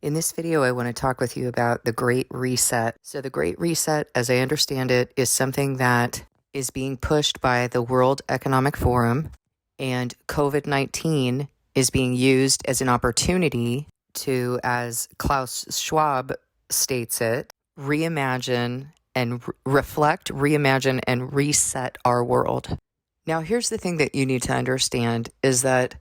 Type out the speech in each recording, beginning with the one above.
In this video, I want to talk with you about the Great Reset. So the Great Reset, as I understand it, is something that is being pushed by the World Economic Forum, and COVID-19 is being used as an opportunity to, as Klaus Schwab states it, reimagine and reflect, reimagine, and reset our world. Now, here's the thing that you need to understand is that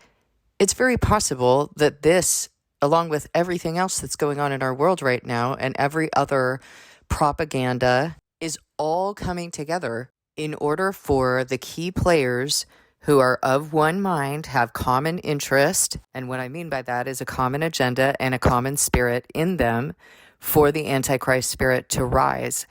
it's very possible that this, along with everything else that's going on in our world right now and every other propaganda, is all coming together in order for the key players who are of one mind, have common interest, and what I mean by that is a common agenda and a common spirit in them, for the Antichrist spirit to rise.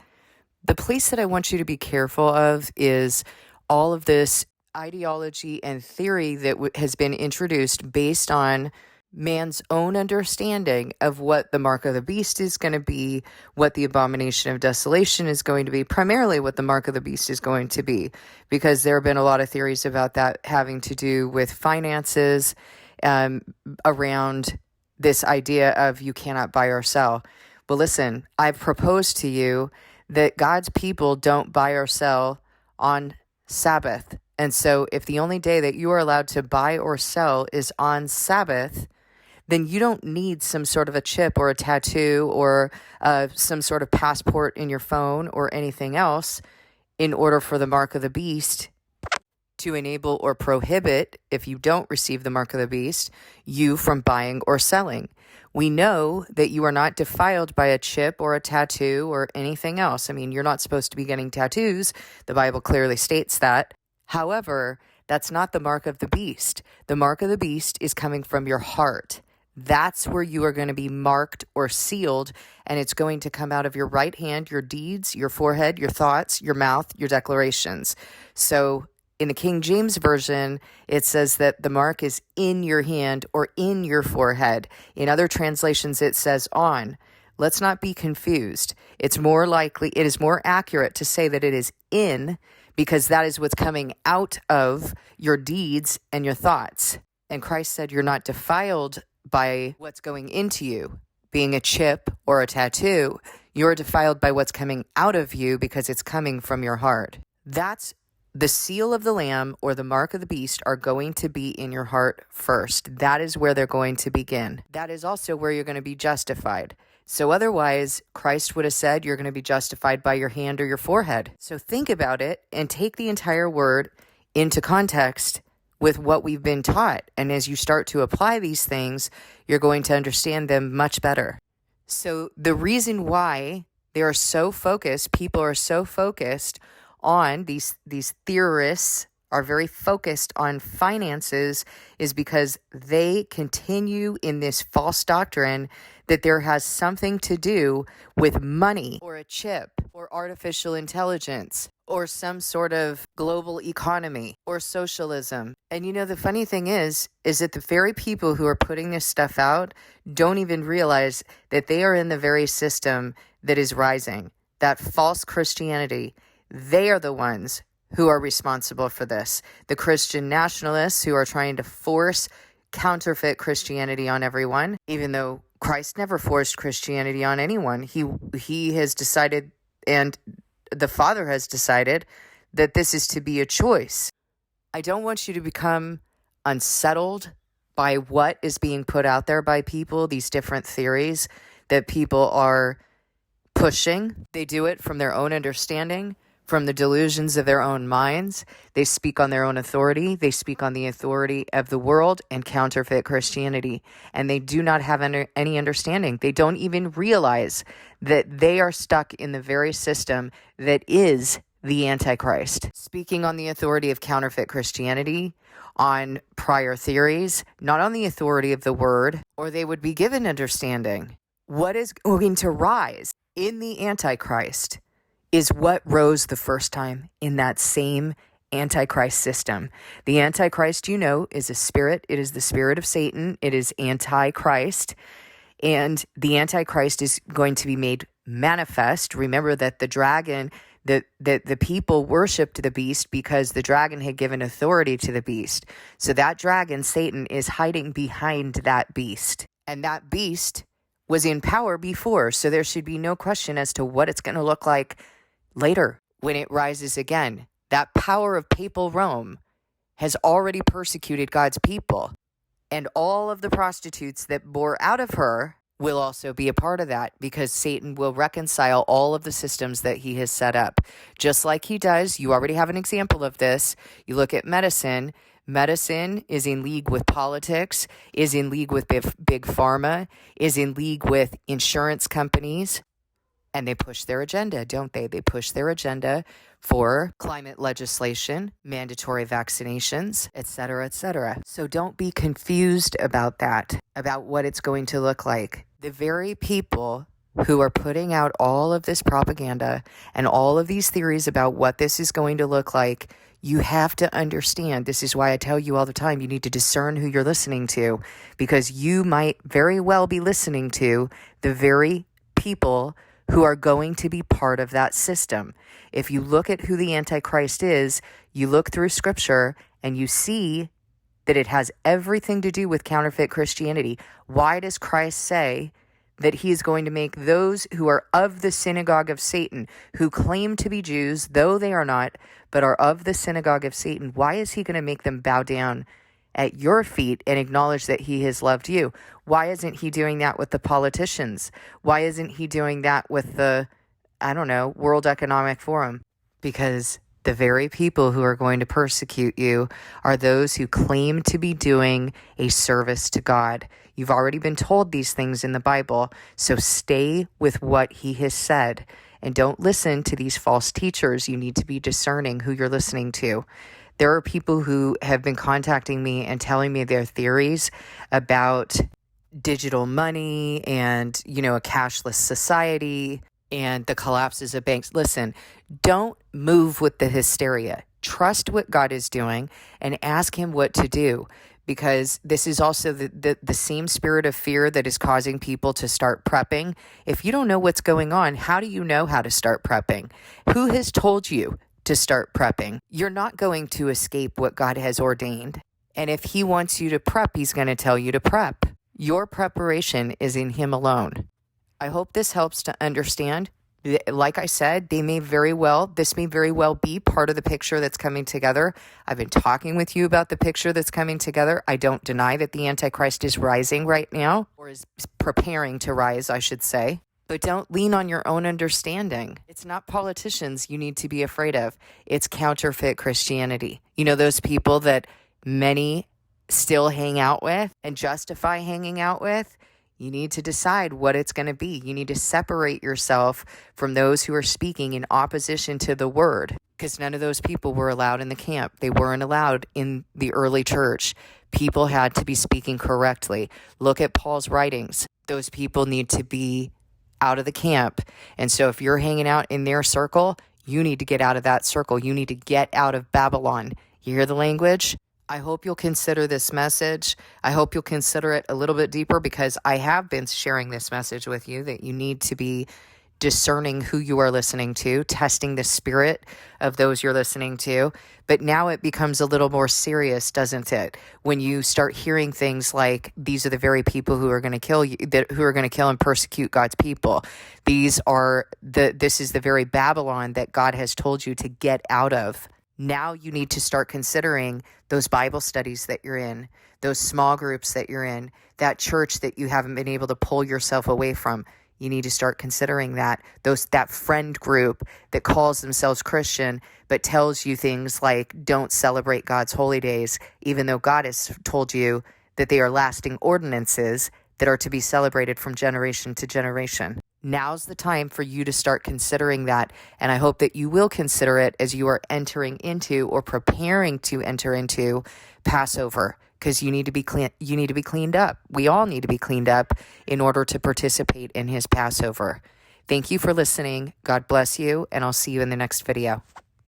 The place that I want you to be careful of is all of this ideology and theory that has been introduced based on man's own understanding of what the mark of the beast is going to be, what the abomination of desolation is going to be, primarily what the mark of the beast is going to be, because there have been a lot of theories about that having to do with finances, around this idea of you cannot buy or sell. Well, listen, I've proposed to you that God's people don't buy or sell on Sabbath. And so if the only day that you are allowed to buy or sell is on Sabbath, then you don't need some sort of a chip or a tattoo or some sort of passport in your phone or anything else in order for the mark of the beast to enable or prohibit, if you don't receive the mark of the beast, you from buying or selling. We know that you are not defiled by a chip or a tattoo or anything else. I mean, you're not supposed to be getting tattoos. The Bible clearly states that. However, that's not the mark of the beast. The mark of the beast is coming from your heart. That's where you are going to be marked or sealed, and it's going to come out of your right hand, your deeds, your forehead, your thoughts, your mouth, your declarations. So in the King James Version, it says that the mark is in your hand or in your forehead. In other translations, it says on. Let's not be confused. It is more accurate to say that it is in, because that is what's coming out of your deeds and your thoughts. And Christ said you're not defiled by what's going into you, being a chip or a tattoo. You're defiled by what's coming out of you because it's coming from your heart. That's the seal of the Lamb or the mark of the beast are going to be in your heart first. That is where they're going to begin. That is also where you're going to be justified. So otherwise, Christ would have said you're going to be justified by your hand or your forehead. So think about it and take the entire word into context with what we've been taught. And as you start to apply these things, you're going to understand them much better. So the reason why people are so focused on these theorists are very focused on finances is because they continue in this false doctrine that there has something to do with money or a chip or artificial intelligence or some sort of global economy or socialism. And the funny thing is that the very people who are putting this stuff out don't even realize that they are in the very system that is rising, that false Christianity. They are the ones who are responsible for this. The Christian nationalists who are trying to force counterfeit Christianity on everyone, even though Christ never forced Christianity on anyone. He has decided, and the Father has decided, that this is to be a choice. I don't want you to become unsettled by what is being put out there by people, these different theories that people are pushing. They do it from their own understanding, from the delusions of their own minds. They speak on their own authority. They speak on the authority of the world and counterfeit Christianity. And they do not have any understanding. They don't even realize that they are stuck in the very system that is the Antichrist. Speaking on the authority of counterfeit Christianity, on prior theories, not on the authority of the word, or they would be given understanding. What is going to rise in the Antichrist is what rose the first time in that same Antichrist system. The Antichrist, is a spirit. It is the spirit of Satan. It is Antichrist. And the Antichrist is going to be made manifest. Remember that the dragon, the people worshipped the beast because the dragon had given authority to the beast. So that dragon, Satan, is hiding behind that beast. And that beast was in power before, so there should be no question as to what it's going to look like later when it rises again. That power of papal Rome has already persecuted God's people, and all of the prostitutes that bore out of her will also be a part of that, because Satan will reconcile all of the systems that he has set up. Just like he does, you already have an example of this. You look at medicine. Medicine is in league with politics, is in league with big pharma, is in league with insurance companies, and they push their agenda, don't they? They push their agenda for climate legislation, mandatory vaccinations, et cetera, et cetera. So don't be confused about that, about what it's going to look like. The very people who are putting out all of this propaganda and all of these theories about what this is going to look like, you have to understand. This is why I tell you all the time, you need to discern who you're listening to, because you might very well be listening to the very people who are going to be part of that system. If you look at who the Antichrist is, you look through Scripture and you see that it has everything to do with counterfeit Christianity. Why does Christ say that he is going to make those who are of the synagogue of Satan, who claim to be Jews, though they are not, but are of the synagogue of Satan? Why is he going to make them bow down at your feet and acknowledge that he has loved you? Why isn't he doing that with the politicians? Why isn't he doing that with the, World Economic Forum? Because the very people who are going to persecute you are those who claim to be doing a service to God. You've already been told these things in the Bible, so stay with what he has said and don't listen to these false teachers. You need to be discerning who you're listening to. There are people who have been contacting me and telling me their theories about digital money and, a cashless society and the collapses of banks. Listen, don't move with the hysteria. Trust what God is doing and ask him what to do, because this is also the same spirit of fear that is causing people to start prepping. If you don't know what's going on, how do you know how to start prepping? Who has told you to start prepping? You're not going to escape what God has ordained. And if he wants you to prep, he's going to tell you to prep. Your preparation is in him alone. I hope this helps to understand. Like I said, this may very well be part of the picture that's coming together. I've been talking with you about the picture that's coming together. I don't deny that the Antichrist is rising right now, or is preparing to rise, I should say. But don't lean on your own understanding. It's not politicians you need to be afraid of. It's counterfeit Christianity. Those people that many still hang out with and justify hanging out with. You need to decide what it's going to be. You need to separate yourself from those who are speaking in opposition to the word, because none of those people were allowed in the camp. They weren't allowed in the early church. People had to be speaking correctly. Look at Paul's writings. Those people need to be out of the camp. And so if you're hanging out in their circle, you need to get out of that circle. You need to get out of Babylon. You hear the language? I hope you'll consider this message. I hope you'll consider it a little bit deeper, because I have been sharing this message with you that you need to be discerning who you are listening to, testing the spirit of those you're listening to. But now it becomes a little more serious, doesn't it? When you start hearing things like, these are the very people who are going to kill you, who are going to kill and persecute God's people. This is the very Babylon that God has told you to get out of. Now you need to start considering those Bible studies that you're in, those small groups that you're in, that church that you haven't been able to pull yourself away from. You need to start considering that friend group that calls themselves Christian but tells you things like, don't celebrate God's holy days, even though God has told you that they are lasting ordinances that are to be celebrated from generation to generation. Now's the time for you to start considering that, and I hope that you will consider it as you are entering into or preparing to enter into Passover, because you need to be cleaned up. We all need to be cleaned up in order to participate in his Passover. Thank you for listening. God bless you, and I'll see you in the next video.